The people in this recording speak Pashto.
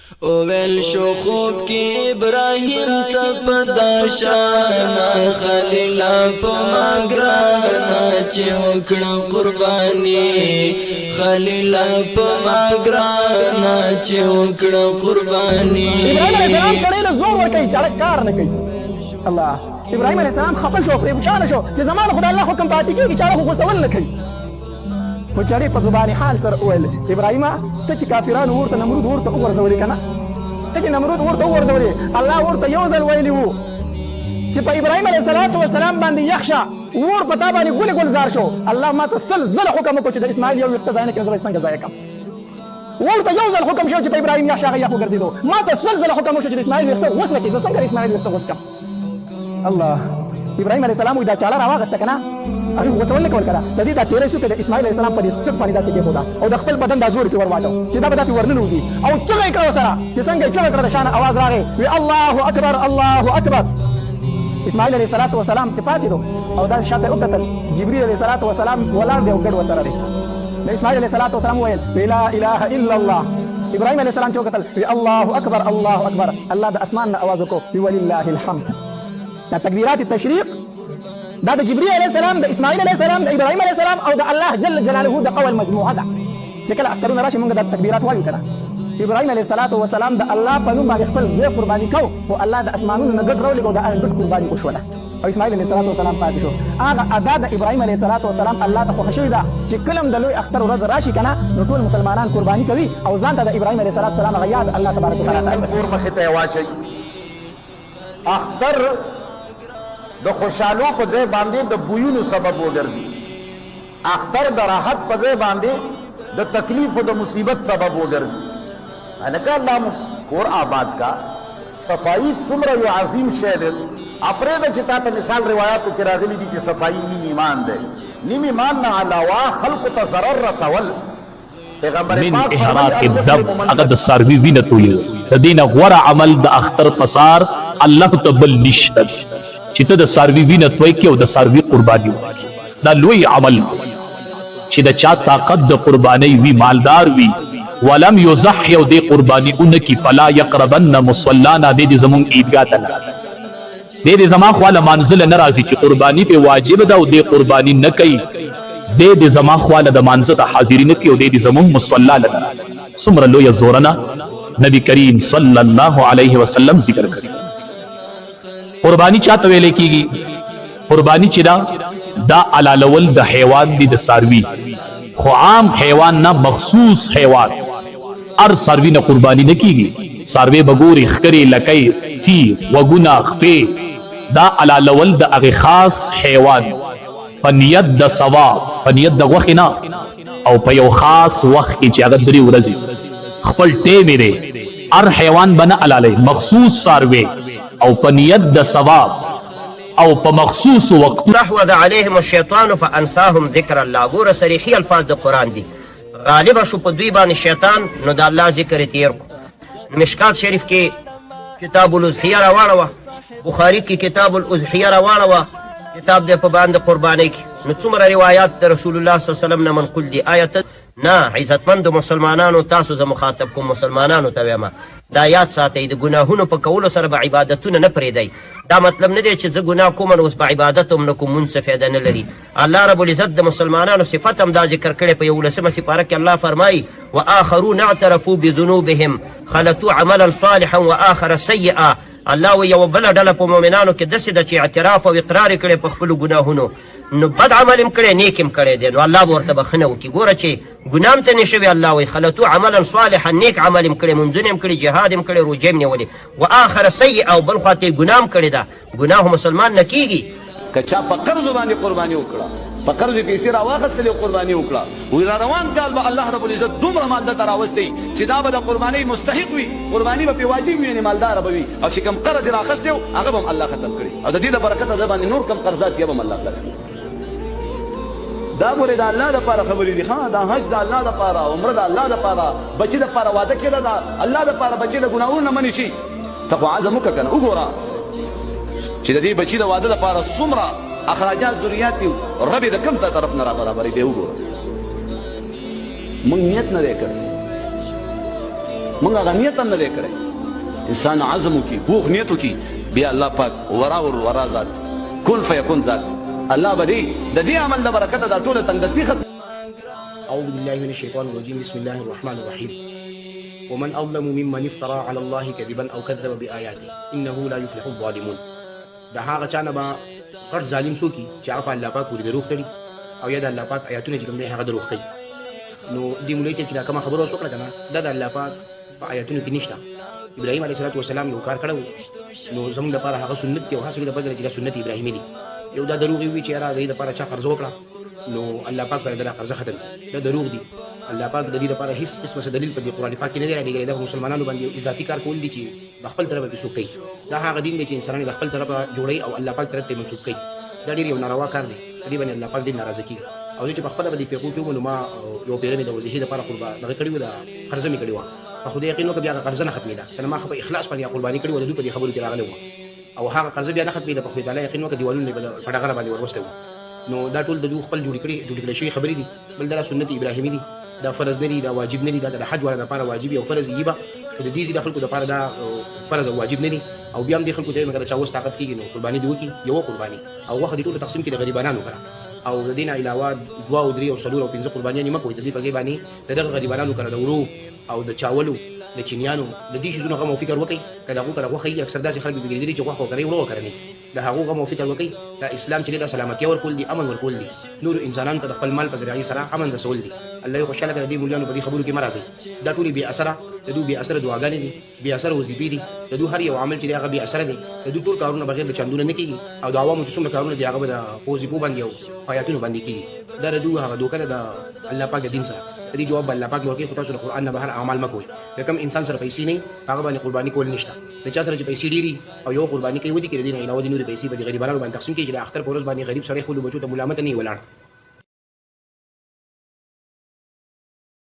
اوویل شو خوب کی ابراہیم تپدا شانا خلیلا پماگرانا چه وکڑا قربانی خلیلا پماگرانا چه وکڑا قربانی ابراہیم علیہ السلام چڑے له زور ورکوي چړه کار نه کوي الله ابراهيم عليه السلام خپل شو پرې خوشاله شو چې زمان خدای الله حکم پاتې کېږي چاړه خو غوسول نه کوي خو چړې په زبان حال سره وویل ابراهیم ته چې کافرانو ورته نمرود ورته وغورځولې که نه ته چې نمرود ورته وغورځولې الله ورته یو ځل ویلي وو چې په ابراهیم علیه السلام باندې یخ شه اور په تا باندې ګلې ګلزار شو الله ما ته سل ځله حکم وکړو چې د اسماعیل یو ویښته ځای نه کړم زه به یې څنګه ځای کړم ورته یو ځل حکم شو چې په ابراهیم یخ شه هغه یخ وګرځېدو ما ته سل ځله حکم وشو چې د اسماعیل ویښته غوڅ نه کړي زه څنګه د اسماعیل ویښته غوڅ کړم الله ابراهيم عليه السلام دا چاړه راواغسته کنه هغه وسول نه کول کړه د دې دا تیرې شو کې د اسماعیل عليه السلام په دې سټ باندې داسې کې بودا او د خپل بدن دا زور کې ور واچو چې دا به داسې ورننه وځي او چغې کړو سره چې څنګه چغې کړه د شان आवाज راغی وی الله اکبر الله اکبر اسماعیل عليه السلام چې پاسې دو او دا شاته وکتل جبريل عليه السلام ولار دی او ګډ وسره دی د اسماعیل عليه السلام ویل لا اله الا الله ابراهيم عليه السلام چې وکتل وی الله اکبر الله اکبر الله د اسمان आवाज وکړو ولله الحمد دا تکبیرات التشریق دا د جبريل عليه السلام د اسماعیل عليه السلام د ابراهيم عليه السلام او د الله جل جلاله د قول مجموعه ده چې کله اخترونه راشي موږ د تکبیرات وایو کنه ابراهيم عليه السلام د الله په نوم باندې خپل زوی قرباني کو او الله د اسمانونو نه ګډ راولېږه او د هغه ګډ قرباني وشوله او اسماعیل عليه السلام پاتې شو هغه ادا د ابراهيم عليه السلام الله ته خوښ شوی ده چې کله د لوی اختر ورځ راشي کنه نو ټول مسلمانان قرباني کوي او ځان ته د ابراهيم عليه السلام هغه یاد الله تبارک وتعالى کور مخې ته واچي اختر د خوشحالو په ځای باندې د بویونو سبب وګرځي اختر د راحت په ځای باندې د تکلیف او د مصیبت سبب وګرځي هلکه الله مو کور آباد کا صفائی څومره یو عظیم شی دی اپرېږده چې تا ته مثال روایاتو کې راغلي دي چې صفائی نیم ایمان دی نیم ایمان نه علاوه خلقو ته ضرر رسول من احراق الدم هغه د څاروي وینه تویول د دې نه غوره عمل د اختر په سار الله ته بل نشته چې ته د څاروي وینه توی کړې او د څاروي قرباني وکړې دا لوی عمل چې د چا طاقت د قربانۍ وي مالدار وي ولم یضحي او دې قرباني ونه کړي فلا یقربن مصلانا دې زمونږ عیدګاه ته نه راځي دې زما خوا له مانځله نه راځي چې قرباني پې واجب ده او دې قرباني نه کوي دې زما خوا له د مانځه ته حاضري نه کوي او دې زمونږ مصلا له نه راځي څومره لویه زورنه نبي کریم صلی الله علیه وسلم ذکر کړي قربانی چاته ویلې کیږي قربانی چې دا علالول د حیوان دی د څاروي خو عام حیوان نه مخصوص حیوان هر څاروي نه قربانی نه کیږي څاروي بګوري ښکرې لکۍ تي وګونه خپې دا علالول د هغې خاص حیوان په نیت د ثواب په نیت د غوښې نه او په یو خاص وخت کې چې هغه 3 ورځې خپل ټیم دی هر حیوان به نه علالوي مخصوص څاروي او په نیت د ثواب او په مخصوص وخت استحوذ عليهم الشیطان فانساهم ذکر الله ګوره صریحي الفاظ د قرآن دي غالبه شو په دوی باندې شیطان نو د الله ذکر یې تیر کړو مشکات شریف کې کتاب الاضحیه راواړوه بخاري کې کتاب الاضحیه راواړوه کتاب دی په باندې قربانۍ کې نو څومره روایات د رسول الله صلی الله علیه وسلم نه منقول دي آیت نه عزتمندو مسلمانانو تاسو زه مخاطب کوم مسلمانانو ته وایم دا یاد ساتئ د ګناهونو په کولو سره به عبادتونه نه پرېږدئ دا مطلب نه دی چې زه ګناه کوم نو اوس به عبادت هم نه کوم مونځ څه فایده نه لري الله رب العزت د مسلمانانو صفت هم دا ذکر کړی په 11مه سپاره کې الله فرمایي واخرون اعترفوا بذنوبهم خلطوا عملا صالحا واخر سیئا الله و یو بله ډله په مؤمنانو کې داسې ده چې اعتراف او اقرار یې کړی په خپلو ګناهونو نو بد عمل هم کړی نیک هم کړی دی نو الله به ورته بخښنه وکړي ګوره چې ګناه هم ته نه شوي الله وایي خلطو عملا صالحا نیک عمل هم کړی منځونه هم کړي جهاد هم کړی روژې هم نیولې و آخر سیئه او بل خواته یې ګناه هم کړې ده ګناه مسلمان نه کیږي که چا په قرضو باندې قرباني وکړه په قرض پیسې راواخیستلې قرباني وکړه وی را روان کال به الله رب العزت دومره مال دته راوستی چې دا به د قربانۍ مستحق وي قرباني به پې واجب وي یعنې مالداره به وي او چې کوم قرض یې رااخیستی و هغه به هم الله ختم کړي او د دې د برکته ده باندې نور کم قرضات یې به هم الله خلاص کړي دا ګورې د الله دپاره خبرې دي ښه دا حج د الله دپاره عمره د الله دپاره بچي دپاره واده کېده د الله دپاره بچي د ګناهونو نه منې شي ته خو عزم وکړه که نه وګوره چې د دې بچي د واده دپاره څومره اخراجات ضروريات دي رب د کوم طرف نه را برابرې دی وګوره مونږ نیت نه دی کړی موږ هغه نیت هم نه دی کړی انسان عزم وکړي پوخ نیت وکړي بیا الله پاک ورا ذات کن فیکون ذات الله به دې د دې عمل د برکته دا ټوله تنګدستي ختم. أعوذ بالله من الشيطان الرجيم بسم الله الرحمن الرحيم ومن أظلم ممن افترى على الله كذبا أو كذب بآياته إنه لا يفلح الظالمون. دا هغه چا نه به غټ ظالم څوک وي چې هغه په الله پاک پورې دروغ تړي او یا د الله پاک آیاتونه چې کوم دی هغه دروغ کوي. نو دې مولوي صاحب چې دا کومه خبره اوس وکړه که نه دا د الله پاک په آیاتونو کې نشته. ابراهیم علیه السلام یو کار کړی و نو زموږ دپاره هغه سنت دی او هر څوک دپاره چې دا سنت ابراهیمي دی. یو دا دروغ وي چې یاره د دې دپاره چا قرضه وکړه نو الله پاک پر دا قرضه ختم دا دروغ دي. الله پاک د دې لپاره هیڅ قسمه څه دلیل په دې قرآن پاک کې نه دی راډیګلی. دا مسلمانانو باندې اضافي کار کول دي چې د خپل طرفه پې څوک کوي. دا هغه دین دی چې انسانان د خپل طرفه جوړوي او الله پاک طرف ته منسوب کوي. دا ډېر یو ناروا کار دی. په دې باندې الله پاک ډېر ناراضه کېږي. او زه چې په خپله به دې فقو کې وم نو ما یو پیره مې د وظیفې دپاره دغه کړې وه د قرضه مې کړې وه په خدای یقین وکړه بیا هغه قرضه نه ختمېده که نه ما خو په اخلاص باندې قرباني کړې وه د دوی په دې خبرو کې راغلی وم او هغه قرضه بیا نه ختمېده په خدای تعالی یقین وکړه دیوالونه یې به په ډغره باندې ورغوستی وو. نو دا ټول د دوی خپل جوړې کړې شوي خبرې دي. بل دا سنت ابراهیمي دي. دا فرض نه دي دا واجب نه دي. دا د حج والا دپاره واجب او فرض یي به خو د دې ځینې خلکو دپاره دا فرض او واجب نه دي. او بیا هم دې خلکو ته وایم که چا اوس طاقت کېږي نو قرباني دې وکړي یوه قرباني او غوښه دې ټولو تقسیم کړي د غریبانانو کره او د دې نه علاوه 2 او 3 او 4 او 5 قربانیانې مه کوئ. د دې په ځای باندې د دغه غریبانانو کره د وړو او د چاولو د چینیانو د دې شیزونو غم او فکر وکړئ. که د هغو کره غوښه وي اکثر داسې خلک بېګرېدلي چې غوښه وکرئ وړه وکرنئ د هغو غم او فکر وکړئ. دا اسلام چې دی دا سلامتیا ورکول دي امن ورکول دي نورو انسانانو ته د خپل مال په ذریعې سره امن رسول دي. الله یې خوشحاله کړه د دې مولویانو په دې خبرو کې مه راځئ. دا ټولې بې اثره د دوی بې اثره دعاګانې دي بې اثره وظیفې دي. د دوی هر یو عمل چې دی هغه بې اثره دی. د دوی ټول کارونه بغیر د چندونه نه کېږي او د عوامو چې څومره کارونه دي هغه به د وظیفو باندې او آیاتونو باندې کېږي. دا د دوی هغه دوکه ده د الله پاک د دین سره. د دې جواب به الله پاک ورکوي. خو تاسو د قرآن نه بهر اعمال مه کوئ. د کوم انسان سره پیسې نه وي هغه باندې قرباني کول نشته. د چا سره چې پیسې ډېري او یو قرباني کوي ودي کې د دې نه علاوه د نورې پیسې به د غریبانو باندې تقسیم کېږي چې د اختر په ورځ باندې غریب سړی خپلو بچو ته ملامت نه وي ولاړ